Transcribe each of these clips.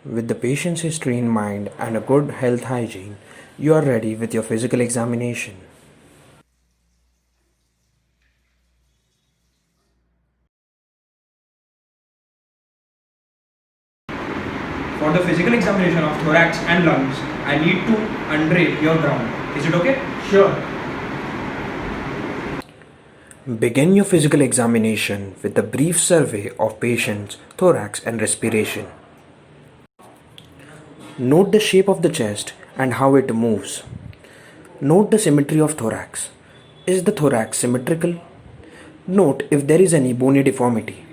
With the patient's history in mind and a good health hygiene, you are ready with your physical examination. For the physical examination of thorax and lungs, I need to undrape your gown. Is it okay? Sure. Begin your physical examination with a brief survey of patient's thorax and respiration. Note the shape of the chest and how it moves. Note the symmetry of thorax. Is the thorax symmetrical? Note if there is any bony deformity.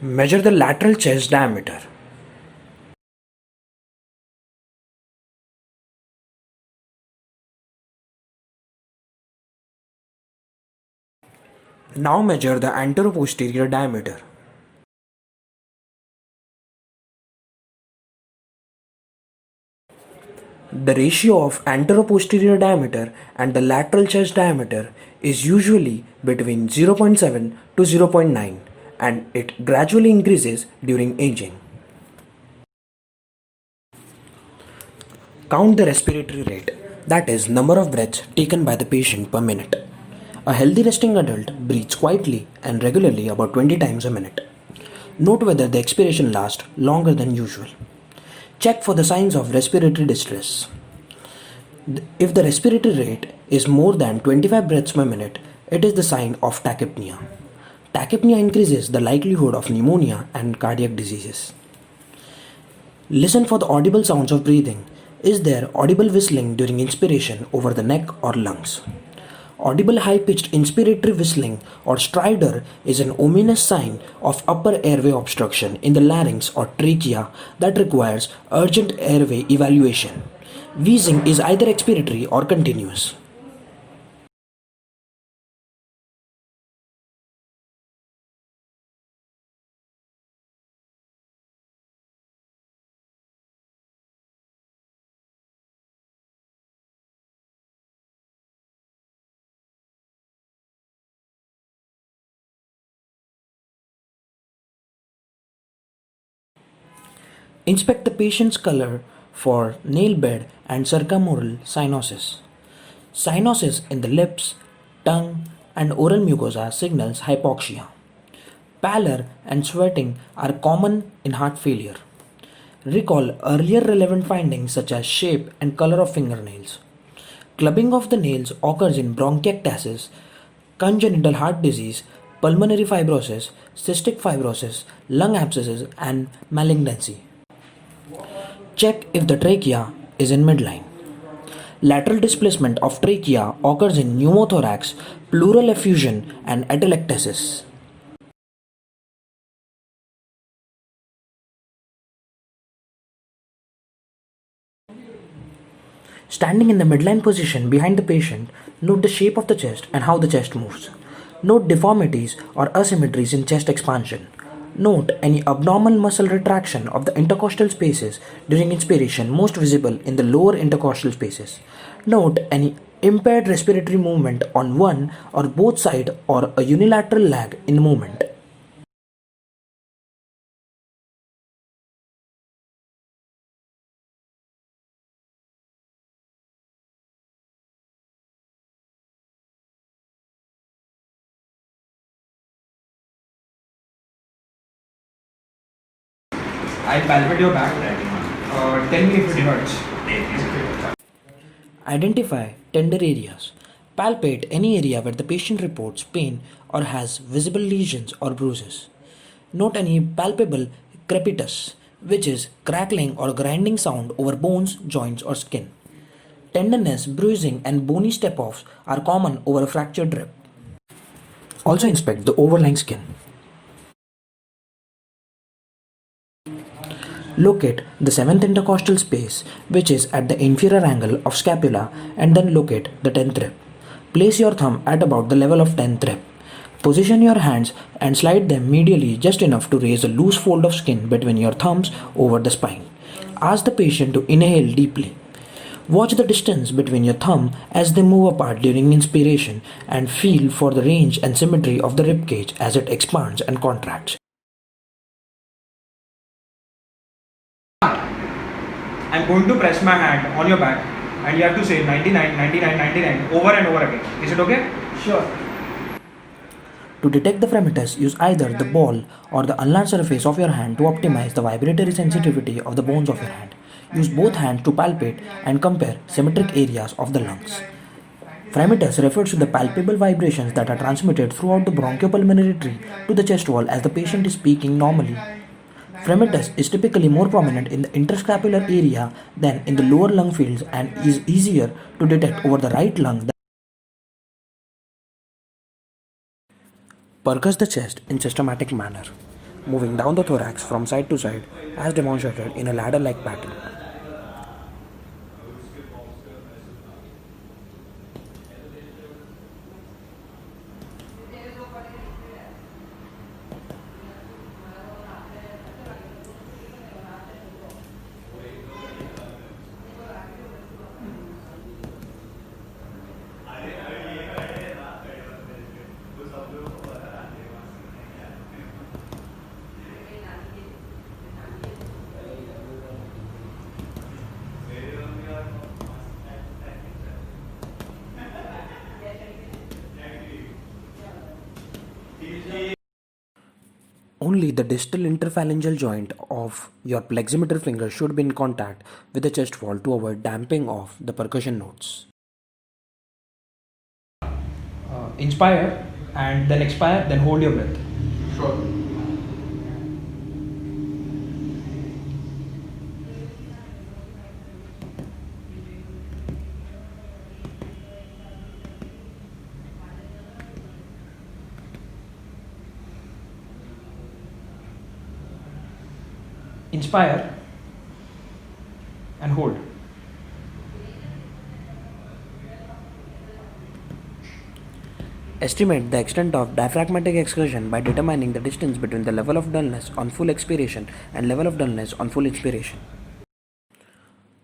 Measure the lateral chest diameter. Now measure the anteroposterior diameter. The ratio of anteroposterior diameter and the lateral chest diameter is usually between 0.7 to 0.9 and it gradually increases during aging. Count the respiratory rate, that is, number of breaths taken by the patient per minute. A healthy resting adult breathes quietly and regularly about 20 times a minute. Note whether the expiration lasts longer than usual. Check for the signs of respiratory distress. If the respiratory rate is more than 25 breaths per minute, it is the sign of tachypnea. Tachypnea increases the likelihood of pneumonia and cardiac diseases. Listen for the audible sounds of breathing. Is there audible whistling during inspiration over the neck or lungs? Audible high-pitched inspiratory whistling or stridor is an ominous sign of upper airway obstruction in the larynx or trachea that requires urgent airway evaluation. Wheezing is either expiratory or continuous. Inspect the patient's color for nail bed and circumoral cyanosis. Cyanosis in the lips, tongue, and oral mucosa signals hypoxia. Pallor and sweating are common in heart failure. Recall earlier relevant findings such as shape and color of fingernails. Clubbing of the nails occurs in bronchiectasis, congenital heart disease, pulmonary fibrosis, cystic fibrosis, lung abscesses, and malignancy. Check if the trachea is in midline. Lateral displacement of trachea occurs in pneumothorax, pleural effusion, and atelectasis. Standing in the midline position behind the patient, note the shape of the chest and how the chest moves. Note deformities or asymmetries in chest expansion. Note any abnormal muscle retraction of the intercostal spaces during inspiration, most visible in the lower intercostal spaces. Note any impaired respiratory movement on one or both sides or a unilateral lag in movement. I palpate your back. Tell me if it hurts. Identify tender areas. Palpate any area where the patient reports pain or has visible lesions or bruises. Note any palpable crepitus, which is crackling or grinding sound over bones, joints, or skin. Tenderness, bruising, and bony step-offs are common over a fractured rib. Also inspect the overlying skin. Locate the 7th intercostal space, which is at the inferior angle of scapula, and then locate the 10th rib. Place your thumb at about the level of 10th rib. Position your hands and slide them medially just enough to raise a loose fold of skin between your thumbs over the spine. Ask the patient to inhale deeply. Watch the distance between your thumb as they move apart during inspiration and feel for the range and symmetry of the rib cage as it expands and contracts. I'm going to press my hand on your back and you have to say 99, 99, 99 over and over again. Is it okay? Sure. To detect the fremitus, use either the ball or the unlarged surface of your hand to optimize the vibratory sensitivity of the bones of your hand. Use both hands to palpate and compare symmetric areas of the lungs. Fremitus refers to the palpable vibrations that are transmitted throughout the bronchopulmonary tree to the chest wall as the patient is speaking normally. Fremitus is typically more prominent in the interscapular area than in the lower lung fields and is easier to detect over the right lung. Percuss the chest in systematic manner, moving down the thorax from side to side as demonstrated in a ladder-like pattern. Only the distal interphalangeal joint of your pleximeter finger should be in contact with the chest wall to avoid damping of the percussion notes. Inspire and then expire, then hold your breath. Sure. Inspire and hold. Estimate the extent of diaphragmatic excursion by determining the distance between the level of dullness on full expiration and level of dullness on full inspiration.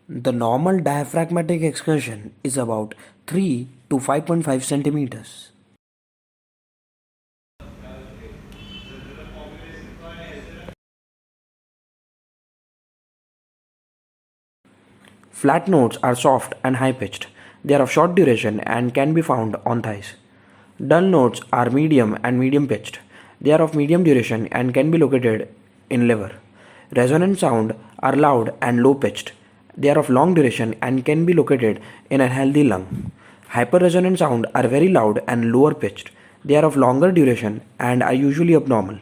The normal diaphragmatic excursion is about 3 to 5.5 centimeters. Flat notes are soft and high pitched. They are of short duration and can be found on thighs. Dull notes are medium and medium pitched. They are of medium duration and can be located in liver. Resonant sound are loud and low pitched. They are of long duration and can be located in a healthy lung. Hyperresonant sound are very loud and lower pitched. They are of longer duration and are usually abnormal.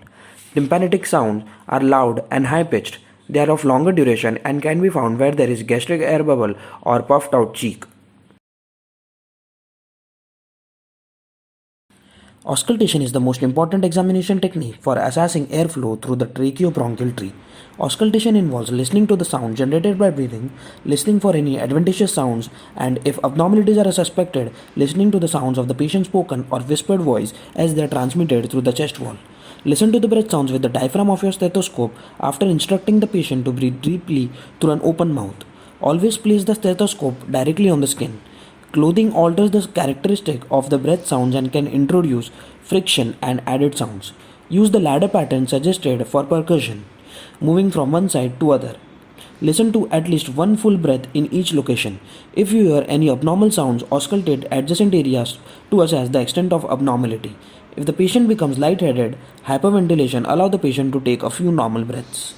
Tympanic sounds are loud and high pitched. They are of longer duration and can be found where there is gastric air bubble or puffed out cheek. Auscultation is the most important examination technique for assessing airflow through the tracheobronchial tree. Auscultation involves listening to the sound generated by breathing, listening for any adventitious sounds, and if abnormalities are suspected, listening to the sounds of the patient's spoken or whispered voice as they are transmitted through the chest wall. Listen to the breath sounds with the diaphragm of your stethoscope after instructing the patient to breathe deeply through an open mouth. Always place the stethoscope directly on the skin. Clothing alters the characteristic of the breath sounds and can introduce friction and added sounds. Use the ladder pattern suggested for percussion, moving from one side to other. Listen to at least one full breath in each location. If you hear any abnormal sounds, auscultate adjacent areas to assess the extent of abnormality. If the patient becomes lightheaded, hyperventilation allow the patient to take a few normal breaths.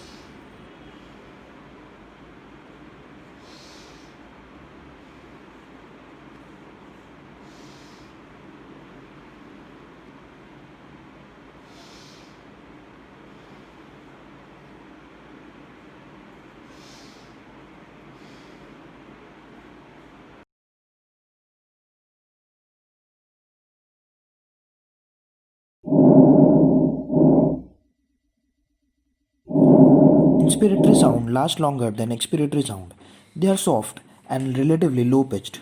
Inspiratory sound lasts longer than expiratory sound. They are soft and relatively low pitched.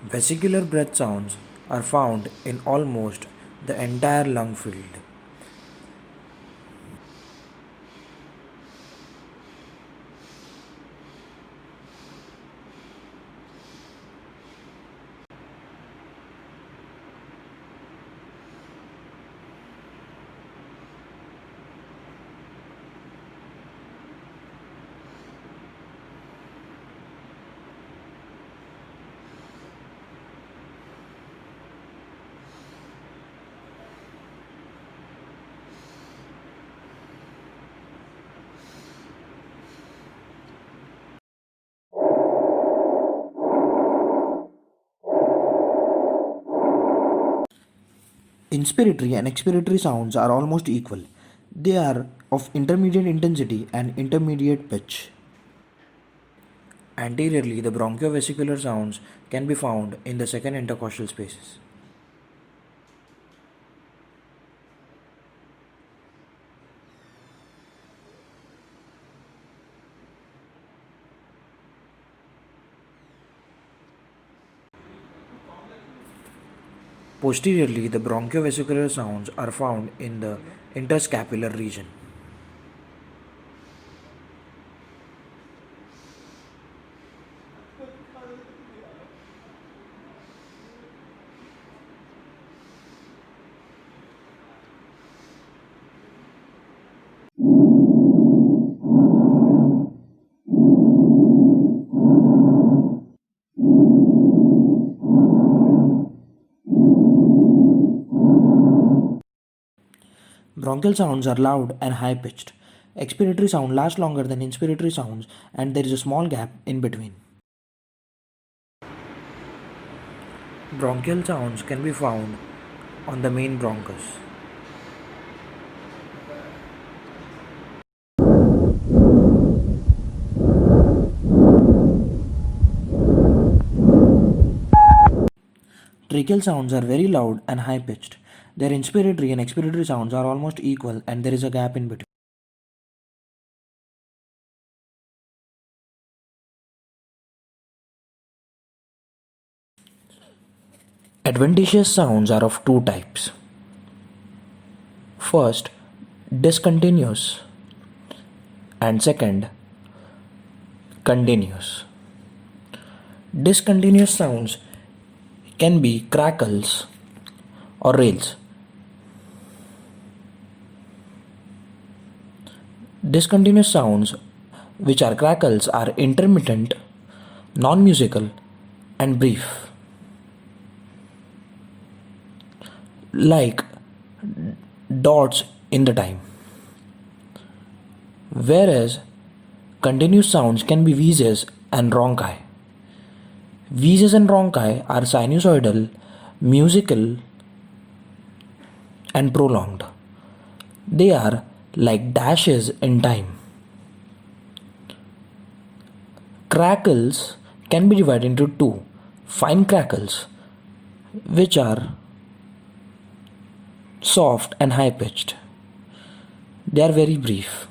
Vesicular breath sounds are found in almost the entire lung field. Inspiratory and expiratory sounds are almost equal. They are of intermediate intensity and intermediate pitch. Anteriorly, the bronchiovesicular sounds can be found in the second intercostal spaces. Posteriorly, the bronchiovesicular sounds are found in the interscapular region. Bronchial sounds are loud and high pitched. Expiratory sound lasts longer than inspiratory sounds, and there is a small gap in between. Bronchial sounds can be found on the main bronchus. Tracheal sounds are very loud and high pitched. Their inspiratory and expiratory sounds are almost equal, and there is a gap in between. Adventitious sounds are of two types. First, discontinuous, and second, continuous. Discontinuous sounds can be crackles or rails. Discontinuous sounds, which are crackles, are intermittent, non musical, and brief, like dots in the time. Whereas continuous sounds can be wheezes and rhonchi. Wheezes and rhonchi are sinusoidal, musical, and prolonged. They are like dashes in time. Crackles can be divided into two: fine crackles, which are soft and high pitched. They are very brief.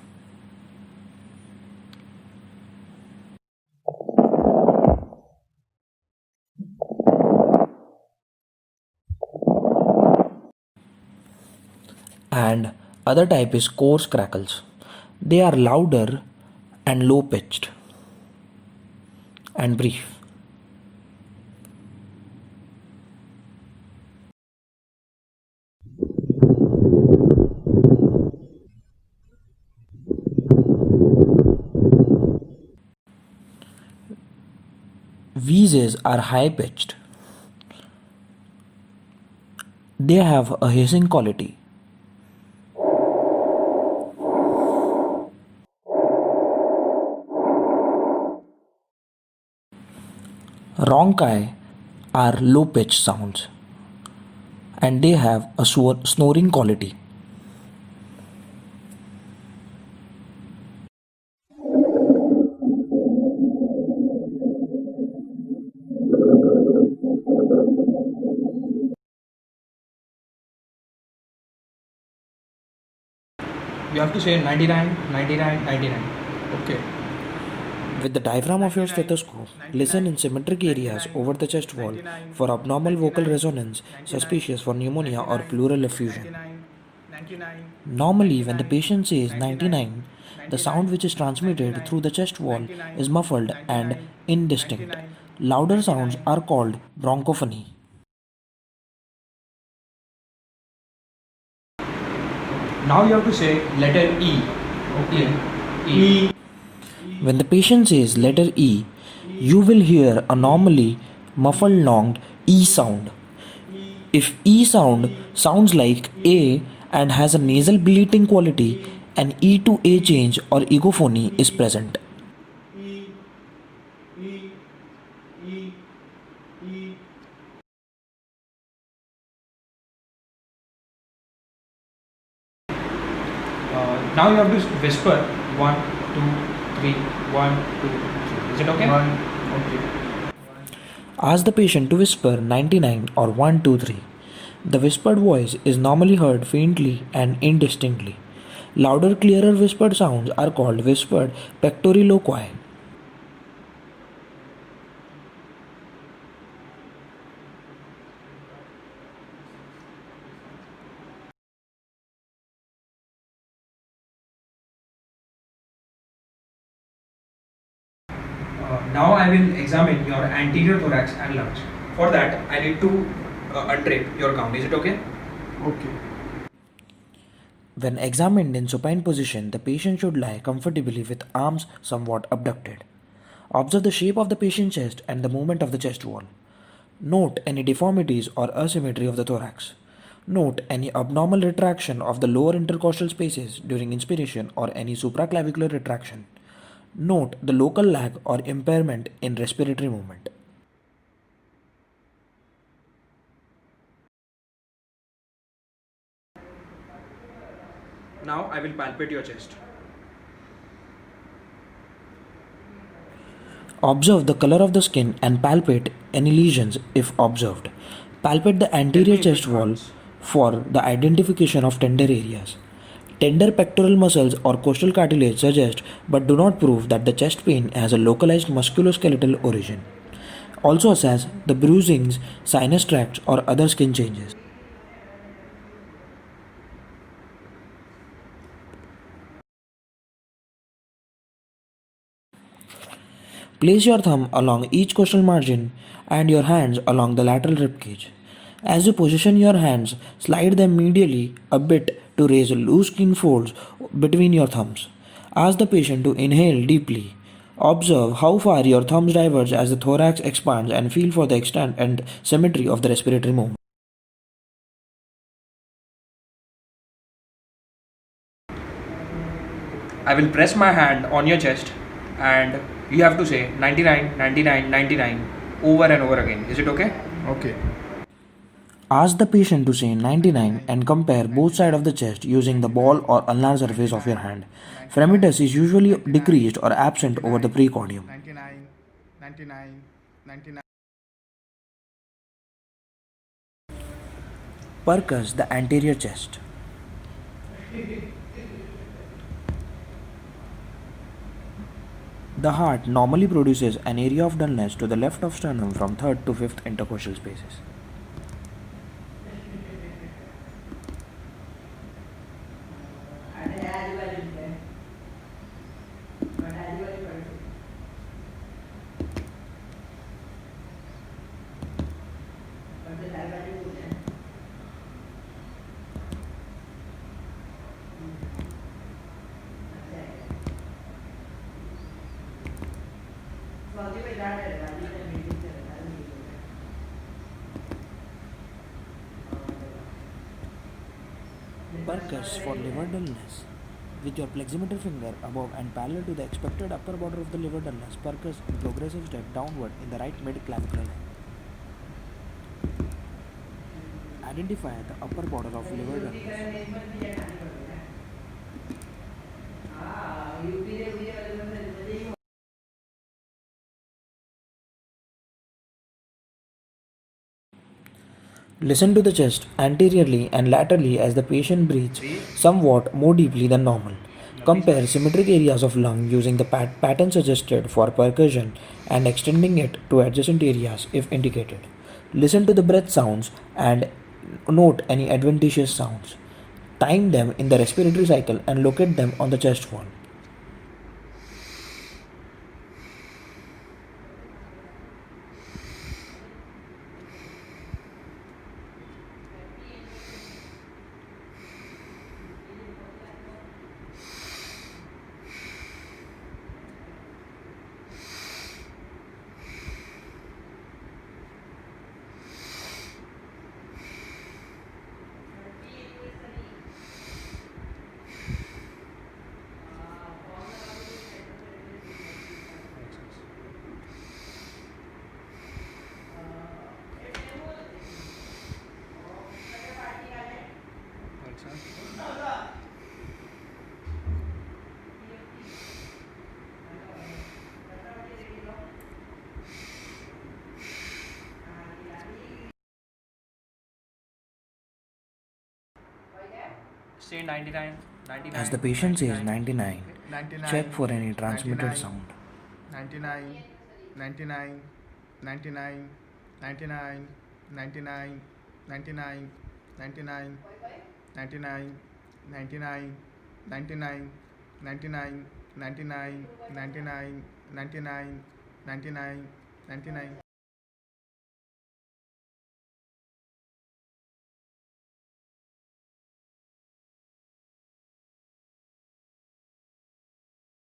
And other type is coarse crackles. They are louder and low pitched and brief. Wheezes are high pitched. They have a hissing quality. Rhonchi are low pitched sounds and they have a snoring quality. You have to say 99, 99, 99. Okay. With the diaphragm of your stethoscope, listen in symmetric areas over the chest wall for abnormal vocal resonance suspicious for pneumonia or pleural effusion. Normally, when the patient says 99, the sound which is transmitted through the chest wall is muffled and indistinct. Louder sounds are called bronchophony. Now you have to say letter E. Okay. E. When the patient says letter E, you will hear a normally muffled long E sound. If E sound sounds like A and has a nasal bleating quality, an E to A change or egophony is present. Now you have to whisper 1, 2, 3, 1, 2, 3. Is it okay? Okay. Ask the patient to whisper 99 or 123. The whispered voice is normally heard faintly and indistinctly. Louder, clearer whispered sounds are called whispered pectoriloquy. Now I will examine your anterior thorax and lungs. For that, I need to undrape your gown. Is it okay? Okay. When examined in supine position, the patient should lie comfortably with arms somewhat abducted. Observe the shape of the patient's chest and the movement of the chest wall. Note any deformities or asymmetry of the thorax. Note any abnormal retraction of the lower intercostal spaces during inspiration or any supraclavicular retraction. Note the local lag or impairment in respiratory movement. Now I will palpate your chest. Observe the color of the skin and palpate any lesions if observed. Palpate the anterior Tell me if chest it wall hurts. for the identification of tender areas. Tender pectoral muscles or costal cartilage suggest but do not prove that the chest pain has a localized musculoskeletal origin. Also assess the bruisings, sinus tracts, or other skin changes. Place your thumb along each costal margin and your hands along the lateral rib cage. As you position your hands, slide them medially a bit to raise loose skin folds between your thumbs. Ask the patient to inhale deeply. Observe how far your thumbs diverge as the thorax expands and feel for the extent and symmetry of the respiratory movement. I will press my hand on your chest and you have to say 99, 99, 99 over and over again. Is it okay? Okay. Ask the patient to say 99 and compare both sides of the chest using the ball or ulnar surface of your hand. Fremitus is usually decreased or absent over the precordium. 99, 99, 99. Percus the anterior chest. The heart normally produces an area of dullness to the left of sternum from 3rd to 5th intercostal spaces. Percus for liver dullness. With your pleximeter finger above and parallel to the expected upper border of the liver dullness, percus in progressive step downward in the right mid-clavicular line. Identify the upper border of liver dullness. Listen to the chest anteriorly and laterally as the patient breathes somewhat more deeply than normal. Compare symmetric areas of lung using the pattern suggested for percussion and extending it to adjacent areas if indicated. Listen to the breath sounds and note any adventitious sounds. Time them in the respiratory cycle and locate them on the chest wall. Say 99, 99, As the patient says 99. 99, check for any transmitted 99, sound. 99, 99, 99, 99, 99, 99, 99, 99, 99, 99, 99, 99, 99, 99, 99, 99.